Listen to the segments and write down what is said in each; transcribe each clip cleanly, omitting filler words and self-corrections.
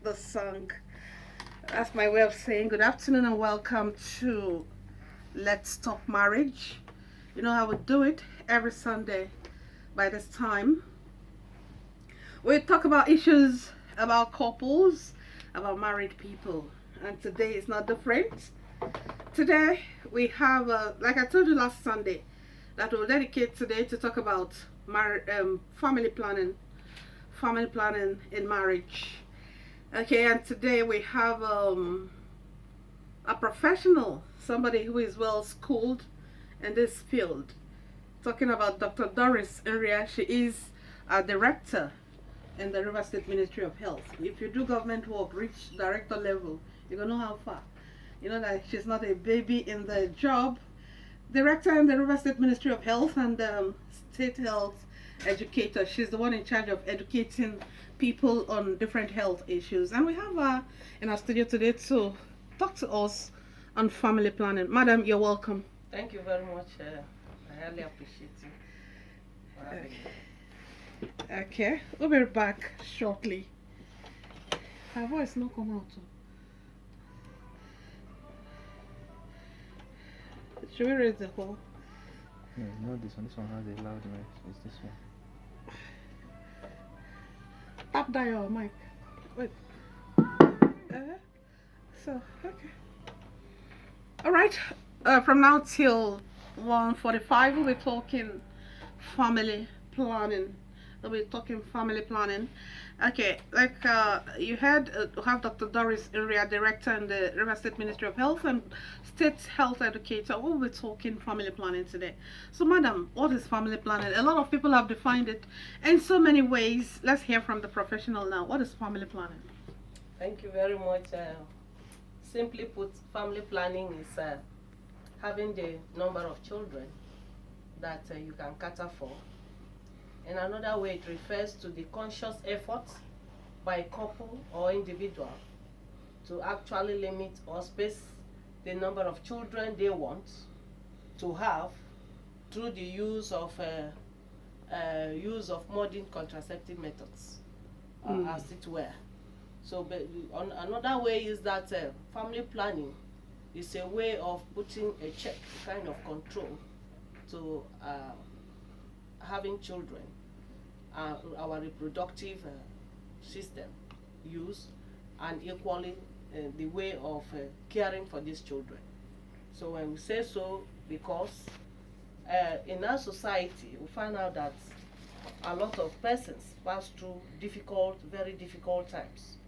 the song. That's my way of saying good afternoon and welcome to Let's Talk Marriage. You know how we do it every Sunday by this time. We talk about issues about couples, about married people. And today is not different. Today we have, like I told you last Sunday, that we'll dedicate today to talk about family planning in marriage. Okay, and today we have a professional, somebody who is well schooled in this field, talking about Dr. Doris Nria. She is a director in the River State Ministry of Health. If you do government work, reach director level, you're going to know how far. You know that she's not a baby in the job. Director in the River State Ministry of Health and state health educator. She's the one in charge of educating people on different health issues. And we have her in our studio today to talk to us on family planning. Madam, you're welcome. Thank you very much. I highly appreciate you for having me. Okay, we'll be back shortly. Her voice not come out. Should we raise the whole? No, not this one. This one has a loud noise. It's this one. Tap down your mic. Wait. Okay. All right. From now till 1:45, we'll be talking family planning. Okay, like you heard, we have Dr. Doris Nria, director in the River State Ministry of Health and state health educator. We'll be talking family planning today. So, madam, what is family planning? A lot of people have defined it in so many ways. Let's hear from the professional now. What is family planning? Thank you very much. Simply put, family planning is having the number of children that you can cater for. In another way, it refers to the conscious effort by a couple or individual to actually limit or space the number of children they want to have through the use of modern contraceptive methods, as it were. So, another way is that family planning is a way of putting a check, a kind of control to having children, our reproductive system use, and equally the way of caring for these children. So when we say so, because in our society we find out that a lot of persons pass through very difficult times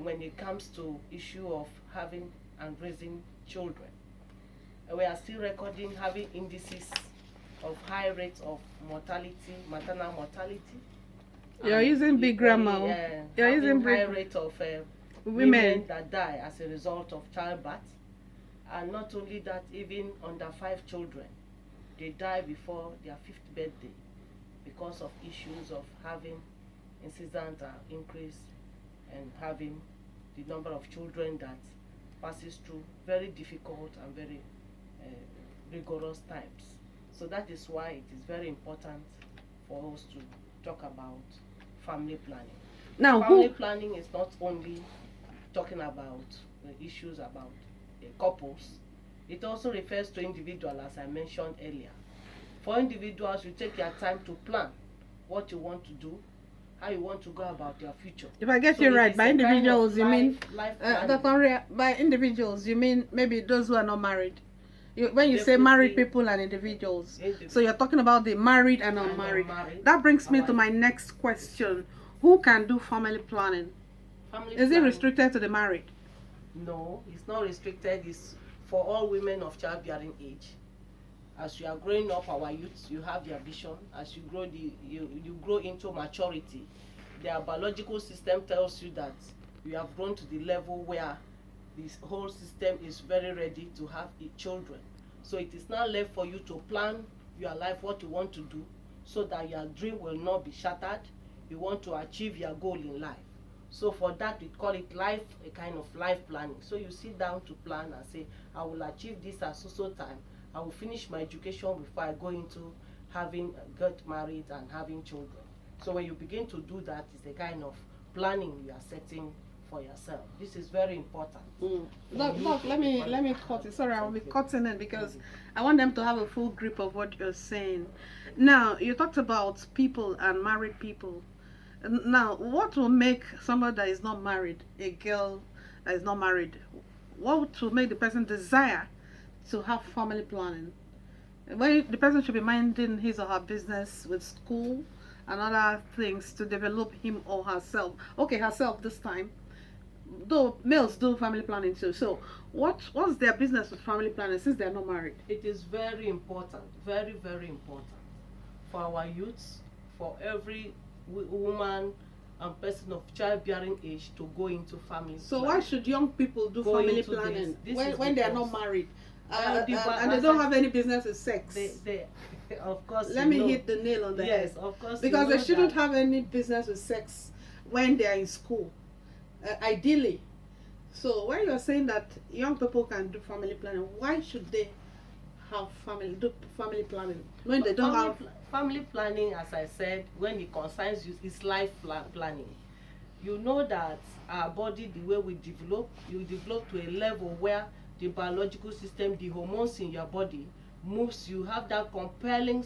when it comes to issue of having and raising children. We are still recording having indices of high rates of mortality, maternal mortality. You're using big grammar. You're using high rate of women that die as a result of childbirth. And not only that, even under 5 children, they die before their 5th birthday because of issues of having incessant increase and having the number of children that passes through very difficult and very rigorous times. So that is why it is very important for us to talk about family planning. Now, family planning is not only talking about the issues about couples. It also refers to individuals, as I mentioned earlier. For individuals, you take your time to plan what you want to do, how you want to go about your future. If I get you right, by individuals, you mean by individuals, you mean maybe those who are not married. When you say married people and individuals, so you're talking about the married and unmarried. That brings me to my next question. Who can do family planning? Is it restricted to the married? No, it's not restricted. It's for all women of childbearing age. As you are growing up, our youth, you have their vision. As you grow, you grow into maturity. Their biological system tells you that you have grown to the level where this whole system is very ready to have children. So it is now left for you to plan your life, what you want to do, so that your dream will not be shattered. You want to achieve your goal in life. So for that, we call it life, a kind of life planning. So you sit down to plan and say, I will achieve this at so time. I will finish my education before I go into get married and having children. So when you begin to do that, it's a kind of planning you are setting for yourself. This is very important. Look, let me cut it. Sorry, I will be cutting it because I want them to have a full grip of what you're saying. Now, you talked about people and married people. Now, what will make somebody that is not married, a girl that is not married, what will make the person desire to have family planning? When the person should be minding his or her business with school and other things to develop him or herself. Okay, herself this time. Though males do family planning too. So what's their business with family planning since they're not married? It is very important, very, very important for our youths, for every woman and person of childbearing age to go into family So planning. why should young people do Go family into planning this when they are not because- married? And And they don't have any business with sex. They, of course. Let you me know- hit the nail on the Yes, head. of course. Because you they know shouldn't that. have any business with sex when they are in school, ideally. So when you're saying that young people can do family planning, why should they have do family planning when they don't have? Family planning, as I said, when it concerns you, is life planning. You know that our body, the way we develop, you develop to a level where the biological system, the hormones in your body moves. You have that compelling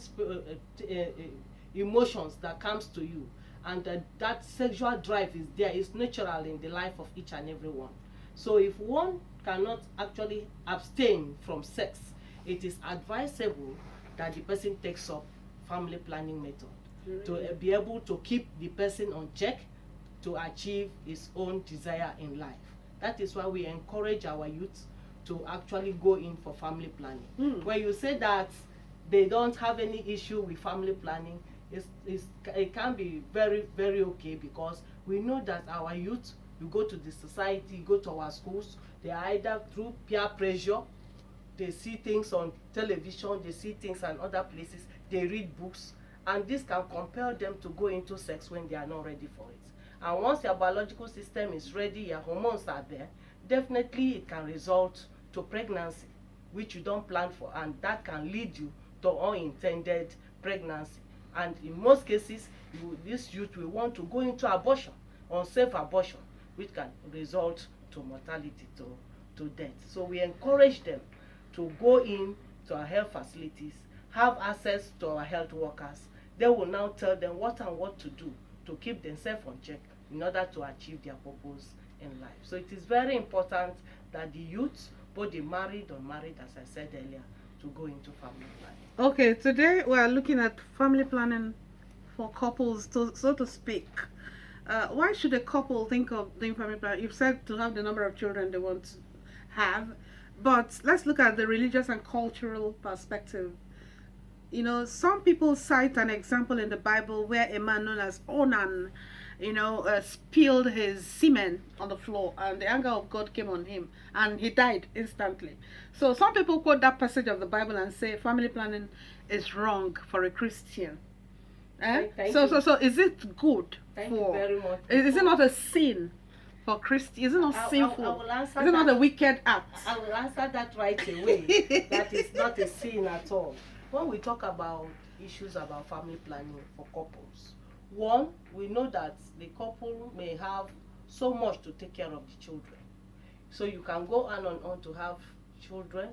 emotions that comes to you, and that sexual drive is there. It's natural in the life of each and every one. So if one cannot actually abstain from sex, it is advisable that the person takes up family planning method to be able to keep the person on check to achieve his own desire in life. That is why we encourage our youth to actually go in for family planning. When you say that they don't have any issue with family planning, it can be very, very okay, because we know that our youth, you go to the society, you go to our schools, they are either through peer pressure, they see things on television, they see things in other places, they read books, and this can compel them to go into sex when they are not ready for it. And once your biological system is ready, your hormones are there, definitely it can result to pregnancy, which you don't plan for, and that can lead you to unintended pregnancy. And in most cases, this youth will want to go into abortion, unsafe abortion, which can result to mortality, to death. So we encourage them to go in to our health facilities, have access to our health workers. They will now tell them what to do to keep themselves on check in order to achieve their purpose in life. So it is very important that the youth, both the married or unmarried, as I said earlier, to go into family planning. Okay, today we are looking at family planning for couples, so to speak. Why should a couple think of doing family planning? You've said to have the number of children they want to have, but let's look at the religious and cultural perspective. You know, some people cite an example in the Bible where a man known as Onan, spilled his semen on the floor, and the anger of God came on him, and he died instantly. So some people quote that passage of the Bible and say family planning is wrong for a Christian. Thank So you. so is it good Thank for? you very much. Is it not a sin for Christian? Is it not I sinful? will answer Is it not that. a wicked act? I will answer that right away. That is not a sin at all. When we talk about issues about family planning for couples, one, we know that the couple may have so much to take care of the children. So you can go on to have children,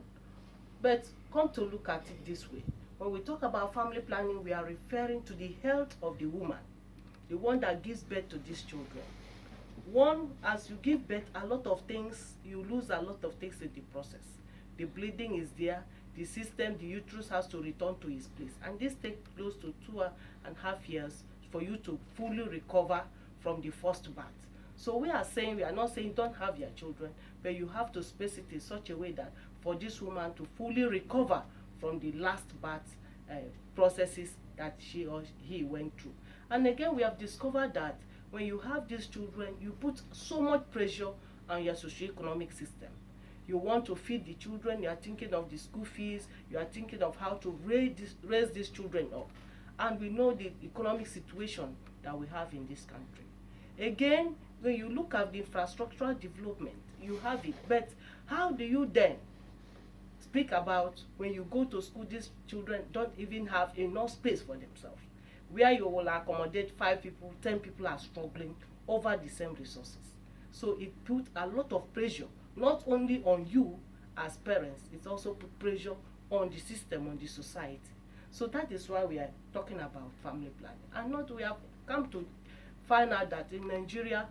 but come to look at it this way. When we talk about family planning, we are referring to the health of the woman, the one that gives birth to these children. One, as you give birth, a lot of things, you lose a lot of things in the process. The bleeding is there, the system, the uterus has to return to its place. And this takes close to 2.5 years for you to fully recover from the first birth. So we are not saying don't have your children, but you have to space it in such a way that for this woman to fully recover from the last birth processes that she or he went through. And again, we have discovered that when you have these children, you put so much pressure on your socioeconomic system. You want to feed the children, you are thinking of the school fees, you are thinking of how to raise these children up. And we know the economic situation that we have in this country. Again, when you look at the infrastructural development, you have it. But how do you then speak about when you go to school, these children don't even have enough space for themselves? Where you will accommodate 5 people, 10 people are struggling over the same resources. So it put a lot of pressure, not only on you as parents, it also put pressure on the system, on the society. So that is why we are talking about family planning. And not we have come to find out that in Nigeria,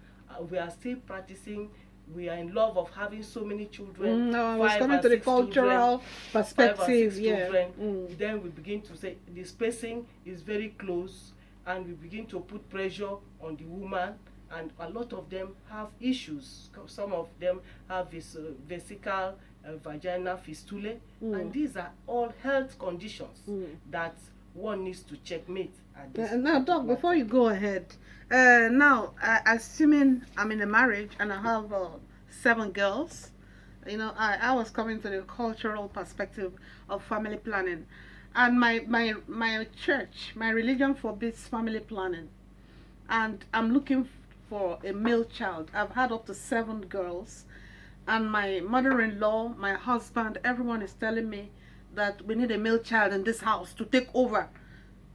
we are still practicing, we are in love of having so many children. No, I was 5 coming and to the 6 children, cultural 5 and 6 perspective. Yeah. children. Then we begin to say the spacing is very close, and we begin to put pressure on the woman, and a lot of them have issues. Some of them have this vesical vaginal fistulae, and these are all health conditions that one needs to checkmate at this Now, Doc, particular before time. you go ahead, now, assuming I'm in a marriage and I have 7 girls, I was coming to the cultural perspective of family planning. And my church, my religion forbids family planning. And I'm looking for a male child. I've had up to 7 girls. And my mother-in-law, my husband, everyone is telling me that we need a male child in this house to take over,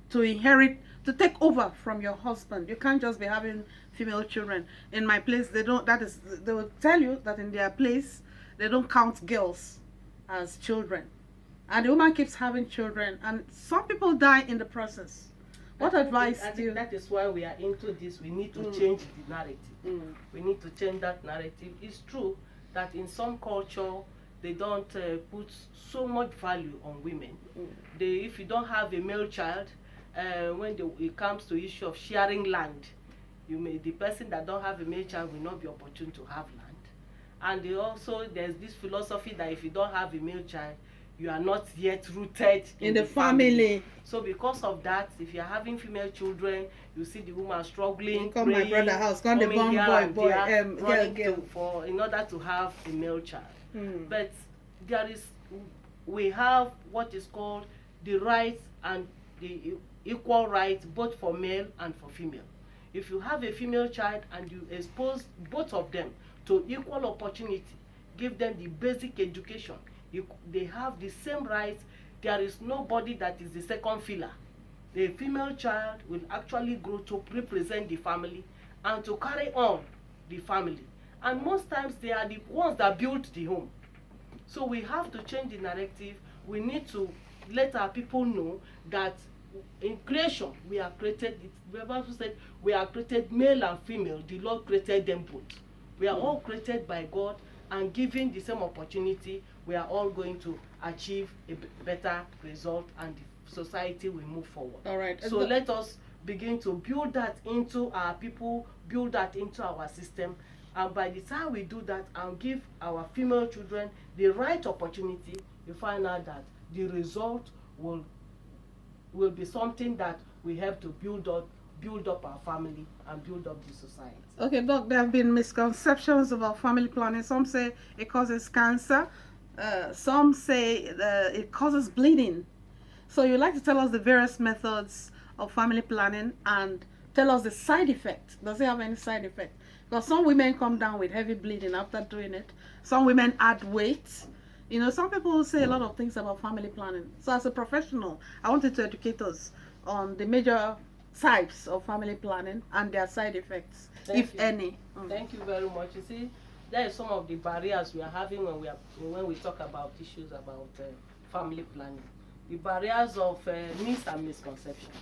to inherit, to take over from your husband. You can't just be having female children. In my place, they will tell you that in their place, they don't count girls as children. And the woman keeps having children, and some people die in the process. What advice I do think you? that is why we are into this. We need to change the narrative. We need to change that narrative. It's true that in some culture they don't put so much value on women. If you don't have a male child, when it comes to issue of sharing land, the person that don't have a male child will not be opportune to have land. And there's this philosophy that if you don't have a male child, you are not yet rooted In the family. So because of that, if you're having female children, you see the woman struggling, Come my praying, brother house, come the coming born here boy, and boy, there, girl, running girl. in order to have a male child. But we have what is called the rights and the equal rights both for male and for female. If you have a female child and you expose both of them to equal opportunity, give them the basic education, they have the same rights. There is nobody that is the second filler. The female child will actually grow to represent the family and to carry on the family. And most times they are the ones that build the home. So we have to change the narrative. We need to let our people know that in creation we are created, the Bible said we are created male and female. The Lord created them both. We are all created by God, and given the same opportunity, we are all going to achieve a better result, and the society will move forward. All right. So let us begin to build that into our people, build that into our system, and by the time we do that and give our female children the right opportunity, you find out that the result will be something that we have to build up our family and build up the society. Okay, Doc, there have been misconceptions about family planning. Some say it causes cancer. Some say it causes bleeding. So you'd like to tell us the various methods of family planning and tell us the side effect. Does it have any side effect? Because some women come down with heavy bleeding after doing it. Some women add weight. Some people say a lot of things about family planning. So as a professional, I wanted to educate us on the major types of family planning and their side effects, if any. Thank you very much. You see, there are some of the barriers we are having when we talk about issues about family planning. The barriers of myths and misconceptions.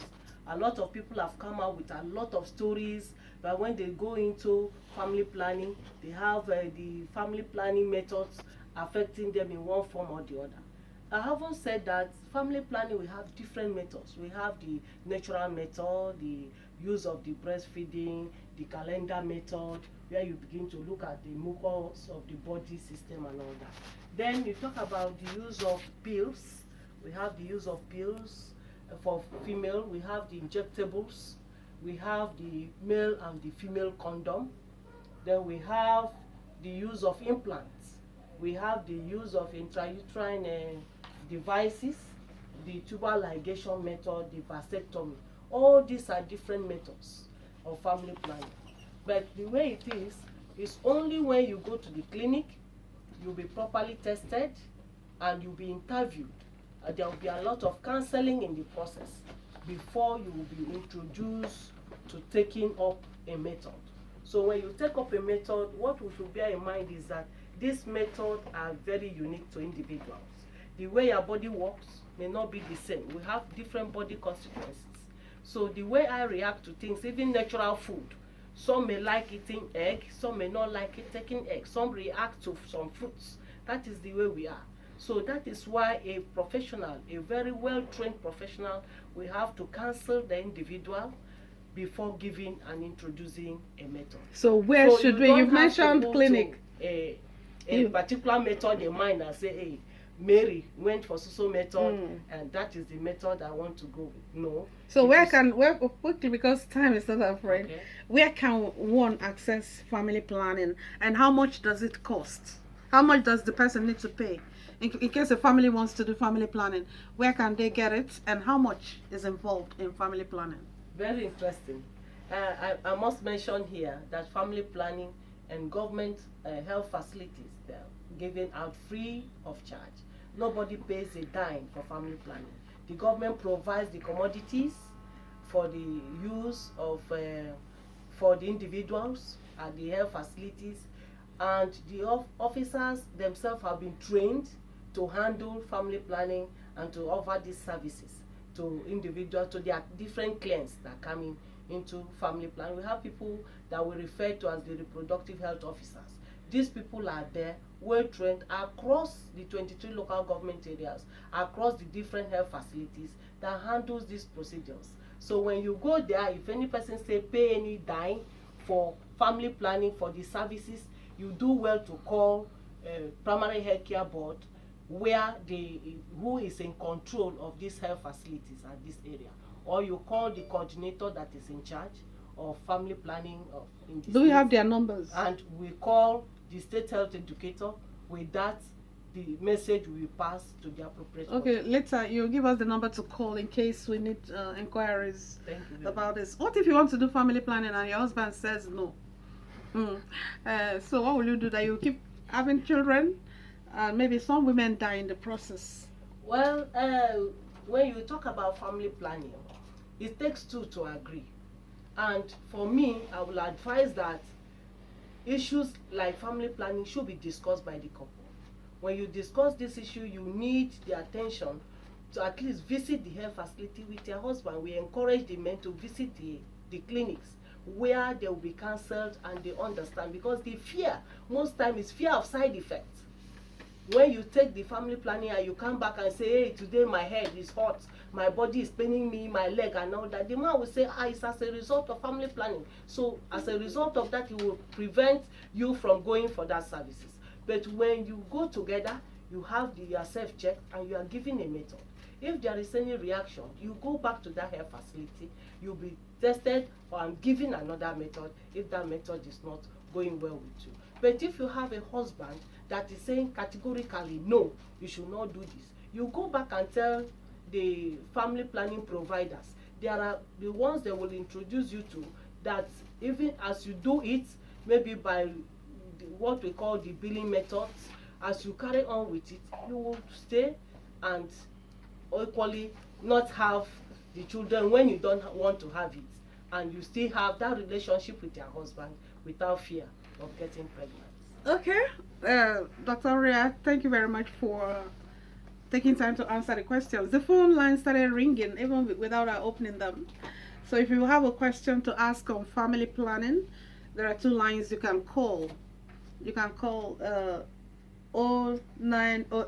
A lot of people have come out with a lot of stories, but when they go into family planning, they have the family planning methods affecting them in one form or the other. I haven't said that family planning, we have different methods. We have the natural method, the use of the breastfeeding, the calendar method, where you begin to look at the mucus of the body system and all that. Then you talk about the use of pills. We have the use of pills for female. We have the injectables. We have the male and the female condom. Then we have the use of implants. We have the use of intrauterine devices, the tubal ligation method, the vasectomy. All these are different methods of family planning. But the way it is only when you go to the clinic, you'll be properly tested and you'll be interviewed. There will be a lot of counseling in the process before you will be introduced to taking up a method. So when you take up a method, what we should bear in mind is that these methods are very unique to individuals. The way your body works may not be the same. We have different body constituencies. So the way I react to things, even natural food, some may like eating egg, some may not like it taking egg, some react to some fruits. That is the way we are. So that is why a professional, a very well-trained professional, we have to counsel the individual before giving and introducing a method. So where So should you we? don't You've have to mentioned go clinic. to a particular method in mind and say, hey, Mary went for so method and that is the method I want to go with. No. So It where is- can quickly, because time is not our friend. Okay. Where can one access family planning, and how much does it cost? How much does the person need to pay in case a family wants to do family planning? Where can they get it, and how much is involved in family planning? Very interesting. I must mention here that family planning and government health facilities, they're given out free of charge. Nobody pays a dime for family planning. The government provides the commodities for the use of for the individuals at the health facilities, and the officers themselves have been trained to handle family planning and to offer these services to individuals, to their different clients that are coming into family planning. We have people that we refer to as the reproductive health officers. These people are there, well trained across the 23 local government areas, across the different health facilities that handles these procedures. So when you go there, if any person say pay any dime for family planning for the services, you do well to call primary health care board, where who is in control of these health facilities at this area, or you call the coordinator that is in charge of family planning in the Do we state. have their numbers? And we call the state health educator. With that, the message will pass to the appropriate Okay, body. later you'll give us the number to call in case we need inquiries Thank you very about this. What if you want to do family planning and your husband says no? So what will you do? That you keep having children, and maybe some women die in the process. Well, when you talk about family planning, it takes two to agree. And for me, I will advise that issues like family planning should be discussed by the couple. When you discuss this issue, you need the attention to at least visit the health facility with your husband. We encourage the men to visit the clinics where they will be counseled and they understand, because the fear most time is fear of side effects. When you take the family planning and you come back and say, hey, today my head is hot, my body is paining me, my leg and all that, the man will say, it's as a result of family planning. So as a result of that, it will prevent you from going for that services. But when you go together, you have yourself checked and you are given a method. If there is any reaction, you go back to that health facility, you'll be tested and given another method if that method is not going well with you. But if you have a husband that is saying categorically, no, you should not do this, you go back and tell the family planning providers. There are the ones they will introduce you to, that even as you do it, maybe by what we call the billing methods, as you carry on with it, you will stay and equally not have the children when you don't want to have it, and you still have that relationship with your husband without fear of getting pregnant. Okay, Dr. Ria, thank you very much for taking time to answer the questions. The phone line started ringing even without our opening them. So if you have a question to ask on family planning, there are two lines you can call. You can call 0908